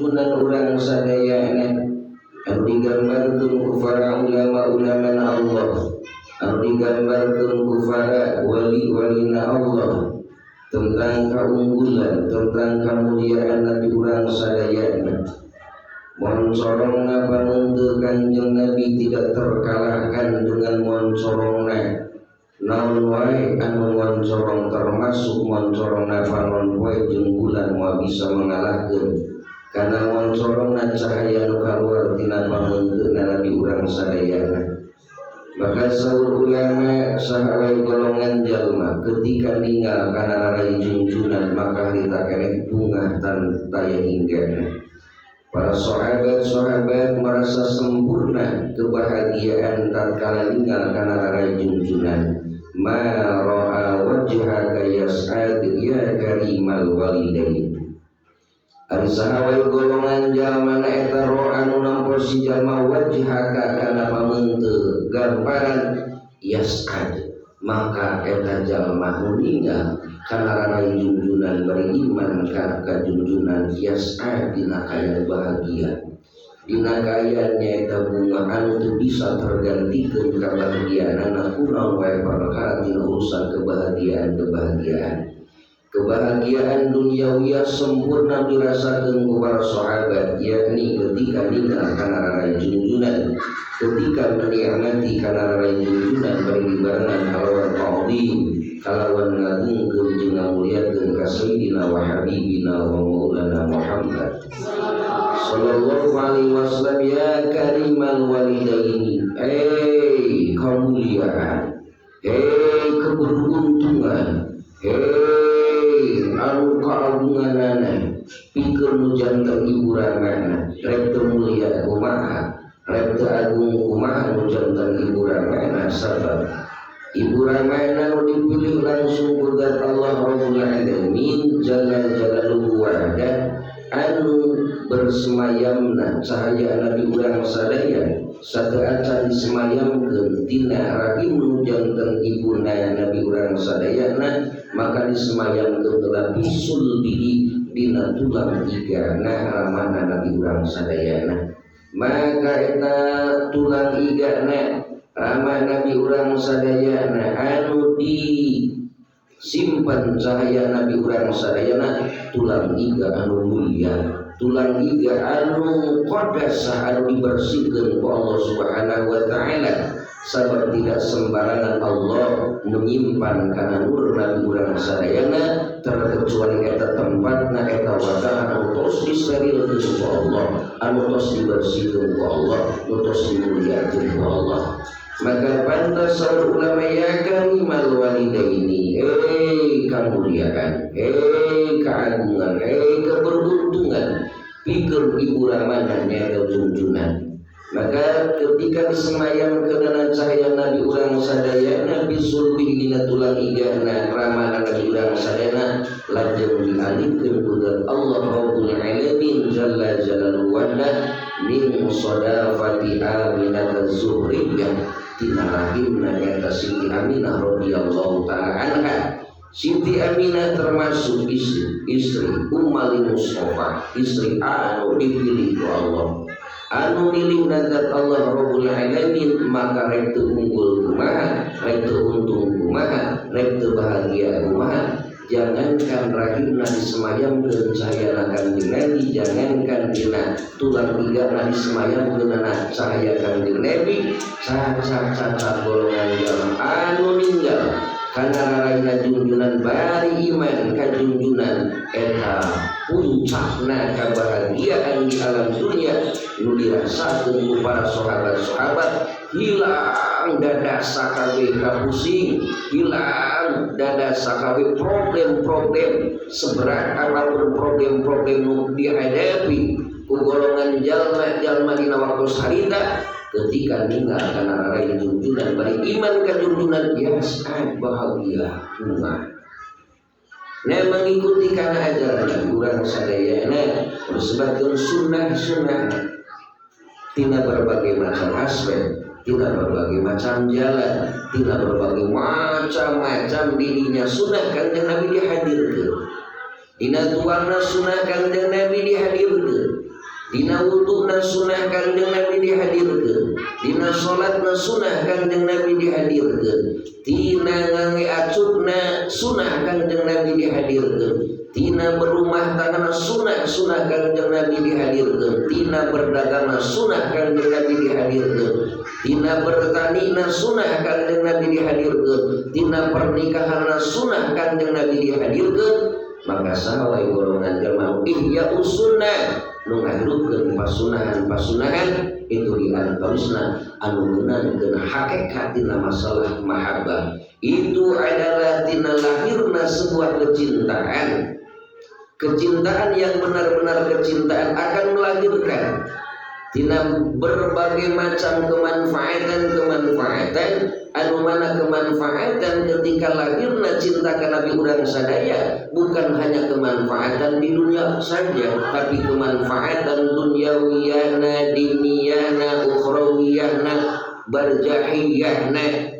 junjunan urang sadayana anu digambarkeun ku para ulama-ulama Allah, anu digambarkeun ku para wali-walina Allah tentang keunggulan, tentang kemuliaan Nabi urang sadayana. Moncorongna panungteu Kanjeng Nabi tidak terkalahkan dengan moncorongna naon wae anu moncorong, termasuk moncorongna panon poe jeung bulan moal bisa mengalahkeun karena moncorongna cahaya nu kaluar tina panungteuna Nabi urang sadayana. Maka saur ulama saha golongan jalma ketika ninggal kana rai junjunan maka harita keneh bungah tan taya hinggana. Para sahabat-sahabat merasa sempurna kebahagiaan tatkala ninggal kana rai junjunan. Ma ra'a wajhaka yas'ad ya karimal walidain. Ari saha wae golongan jalma eta ro'a anu nampa si jalma wajhaka kana pameunteun gambaran yas'ad, maka eta jalma nu ninggal kana rai junjunan beriman kana ka junjunan yas'ad dina kaya bahagia. Dina kayaannya eta bunga anu teu bisa tergantikeun kabahagiaanna kunaon wae perkara dina urusan kebahagiaan duniawiya sempurna dirasakeun ku para sahabat, yakni ketika ninggal kana rai junjunan, ketika menikmati kana rai junjunan beribarengan kalawan ta'zim, kalawan ngagungkeun jeung ngamuliakeun ka sayyidina wa habibina wa maulana Muhammad sallallahu alaihi wasallam. Ya karimal walidaini, kemuliaan, keberuntungan, anu kaagunganana pikeun nu janten ibu rangana rek teu mulia kumaha, rek teu agung kumaha nu janten ibu rangana. Sabab ibu rangana nu dipilih langsung ku zat Allah Rabbul Alamin jalla jalaluhu wa'ada anu bersemayamna cahaya Nabi urang sadaya sateu acan disemayamkeun tina rahim nu janten ibuna Nabi urang sadayana, maka disemayamkeun telah bisul bihi dina tulang igana ramana Nabi urang sadayana. Maka eta tulang igana rama Nabi urang sadayana anu disimpan cahaya Nabi urang sadayana tulang iga anu mulia, tulang iga anu qadasah anu dibersihkeun ku Allah Subhanahu wa taala. Sabab tidak sembarangan Allah menyimpan kana nur Nabi urang sadayana terkecuali eta tempatna eta wadah anu tos disterilkeun ku Allah, anu tos dibersihkeun ku Allah, anu tos dimuliakeun ku Allah. Maka pantas saur ulama ya karimal walidaini, kemuliaan, keagungan, keberuntungan pikeun ibu ramana nyaeta junjunan. Maka ketika disemayamkeun cahaya Nabi urang sadayana bisulbi dina tulang igana ramana Nabi urang sadayana lajeng dialihkeun ku Allah Rabbul Alamin jalla jalaluhu wa'ala min sadafati Aminah az-Zuhriyah tina rahimna nyata Siti Aminah radhiyallahu taala anha. Siti Aminah termasuk istri Ummul Mustafa, istri anu dipilih ku Allah, anu milih zat Allah Rabbul Alamin. Maka rek teu unggul kumaha, rek teu untung kumaha, rek teu bahagia kumaha, jangankan rahimna disemayamkeun cahaya Kanjeng Nabi, jangankan dina tulang igana disemayamkeun cahaya Kanjeng Nabi, cacat golongan jalma anu ninggal kana raraina junjunan bari iman ka junjunan eta puncakna kebahagiaan di alam dunia nu dirasakeun ku para sahabat-sahabat. Hilang dada sakawe kapusing, hilang dada sakawe problem-problem seberat apapun problem-problem nu dihadapi ku golongan jalma-jalma dina waktu sarita ketika ninggal kana rai junjunan bari iman ka junjunan yas'ad bahagia bunga. Nah mengikuti kana ajaran urang sadayana disebutkeun sunnah-sunnah tina berbagai macam aspek, tina berbagai macam jalan, tina berbagai macam dirinya sunnah Kanjeng Nabi dihadirkeun. Dina tuangna sunnah Kanjeng Nabi dihadirkeun. Dina wuduna sunah Kangjeng Nabi dihadirkeun, dina salatna sunah Kangjeng Nabi dihadirkeun, tina ngangge acukna sunah Kangjeng Nabi dihadirkeun, tina berumah tanggana sunah Kangjeng Nabi dihadirkeun, tina berdagangna sunah Kangjeng Nabi dihadirkeun, tina bertanina sunah Kangjeng Nabi dihadirkeun, tina pernikahanna sunah Kangjeng Nabi dihadirkeun. Maka sahawa golongan jamaah ihya usunnah nu ngahirupkeun pasunahan itu diantarosna anu ngeunangkeun hakikat tina masalah mahabbah. Itu adalah tina lahirna sebuah kecintaan yang benar-benar kecintaan akan melahirkan tina berbagai macam kemanfaatan anu mana kemanfaatan ketika lahirna cinta ka Nabi urang sadaya bukan hanya kemanfaatan di dunia saja, tapi kemanfaatan dunyawiyana, diniyana, ukhrawiyana, barjahiyana,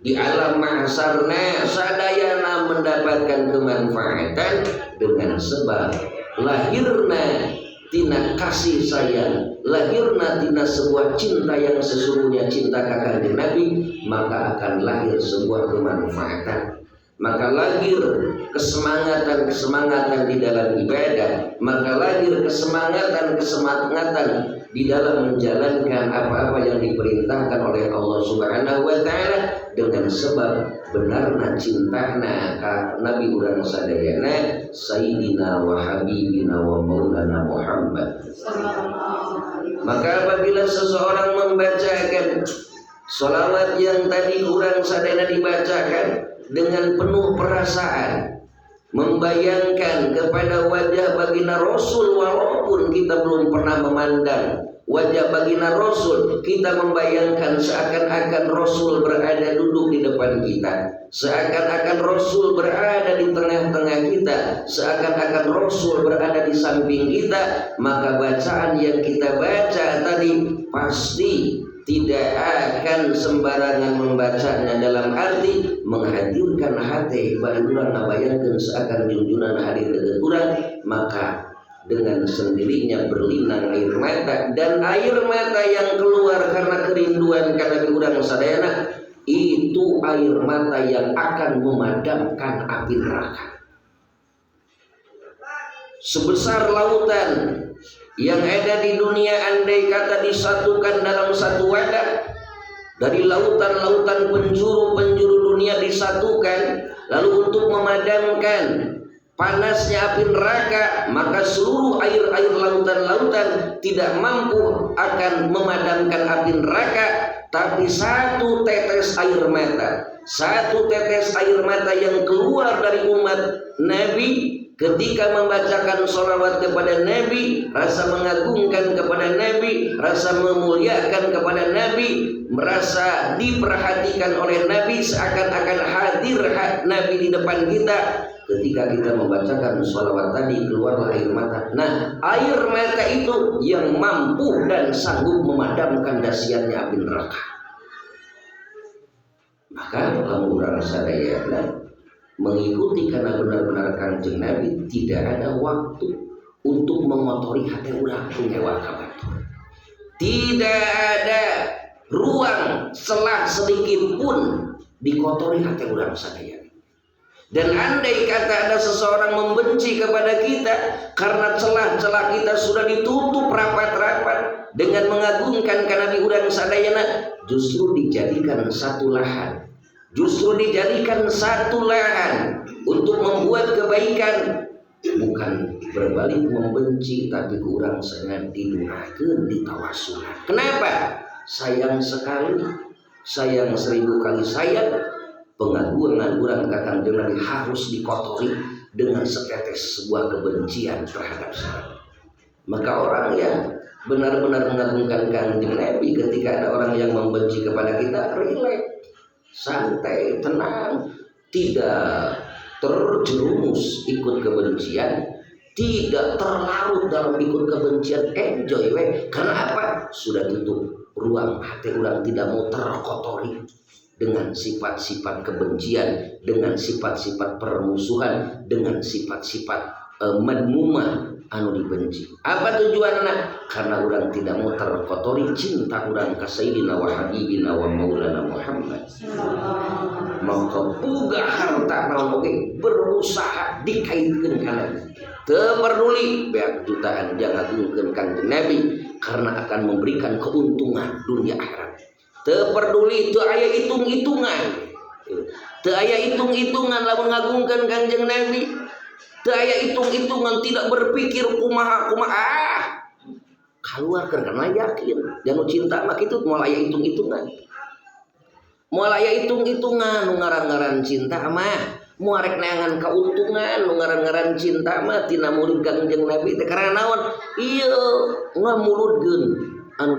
di alam mahsyarna sadayana mendapatkan kemanfaatan dengan sebab lahirna tina kasih sayang, lahirna tina sebuah cinta yang sesungguhnya cinta ka Kanjeng Nabi, maka akan lahir sebuah kemanfaatan. Maka lahir kesemangatan di dalam ibadah, maka lahir kesemangatan di dalam menjalankan apa-apa yang diperintahkan oleh Allah Subhanahu wa taala dengan sebab benarna cintana ka Nabi urang sadayana Sayyidina wa Habibina wa Maulana Muhammad. Maka apabila seseorang membacakan sholawat yang tadi urang sadayana dibacakan dengan penuh perasaan, membayangkan kepada wajah baginda Rasul, walaupun kita belum pernah memandang wajah baginda Rasul, kita membayangkan seakan-akan Rasul berada duduk di depan kita, seakan-akan Rasul berada di tengah-tengah kita, seakan-akan Rasul berada di samping kita. Maka bacaan yang kita baca tadi pasti tidak akan sembarangan membacanya, dalam arti menghadirkan hati bagi urang ngabayangkeun seakan junjunan hadir deui urang. Maka dengan sendirinya berlinang air mata, dan air mata yang keluar karena kerinduan karena urang sadayana itu air mata yang akan memadamkan api neraka. Sebesar lautan yang ada di dunia andai kata disatukan dalam satu wadah, dari lautan-lautan penjuru dunia disatukan lalu untuk memadamkan panasnya api neraka, maka seluruh air-air lautan-lautan tidak mampu akan memadamkan api neraka. Tapi satu tetes air mata yang keluar dari umat Nabi ketika membacakan sholawat kepada Nabi, rasa mengagungkan kepada Nabi, rasa memuliakan kepada Nabi, merasa diperhatikan oleh Nabi, seakan-akan hadir Nabi di depan kita. Ketika kita membacakan sholawat tadi, keluarlah air mata. Nah, air mata itu yang mampu dan sanggup memadamkan dahsyatnya api neraka. Maka lamun urang sadayana mengikuti karena benar-benar Kanjeng Nabi, tidak ada waktu untuk mengotori hati urang ngewa ka batur. Tidak ada ruang celah sedikit pun dikotori hati urang sadayana. Dan andai kata ada seseorang membenci kepada kita karena celah-celah kita sudah ditutup rapat-rapat dengan mengagungkan ka Nabi urang sadayana, justru dijadikan satu lahan untuk membuat kebaikan, bukan berbalik membenci, tapi kurang sangat didoakeun, ditawasulan. Kenapa? Sayang sekali, sayang 1000 kali sayang, pengagungan urang ka Kanjeng Nabi harus dikotori dengan setetes sebuah kebencian terhadap saya. Maka orang yang benar-benar mengagungkan Kanjeng Nabi, ketika ada orang yang membenci kepada kita, rileks, santai, tenang, tidak terjerumus ikut kebencian, tidak terlarut dalam ikut kebencian, enjoy we. Karena apa? Sudah tutup ruang hati orang, tidak mau terkotori dengan sifat-sifat kebencian, dengan sifat-sifat permusuhan, dengan sifat-sifat madmumah anu dibenci. Apa tujuanna? Karena orang tidak mau terkotori cinta orang ka Sayyidina wa Habibina wa Maulana Muhammad. Maka boga harta naon oge berusaha dikaitkeun kana. Teu peduli beak jutaan jangagungkeun Kanjeng Nabi karena akan memberikan keuntungan dunia akhirat. Teu peduli teu aya hitung-hitungan. Teu aya hitung-hitungan lamun ngagungkeun Kanjeng Nabi. Teu aya hitung-hitungan, tidak berpikir kumaha keluarkan karena yakin jangan cinta mah kitu moal aya hitung-hitungan. Moal aya hitung-hitungan nu ngaran-ngaran cinta mah moal rek neangan kauntungan, nu ngaran-ngaran cinta mah tina murid Kanjeng Nabi teh karena naon? Ieu ngamuludkeun anu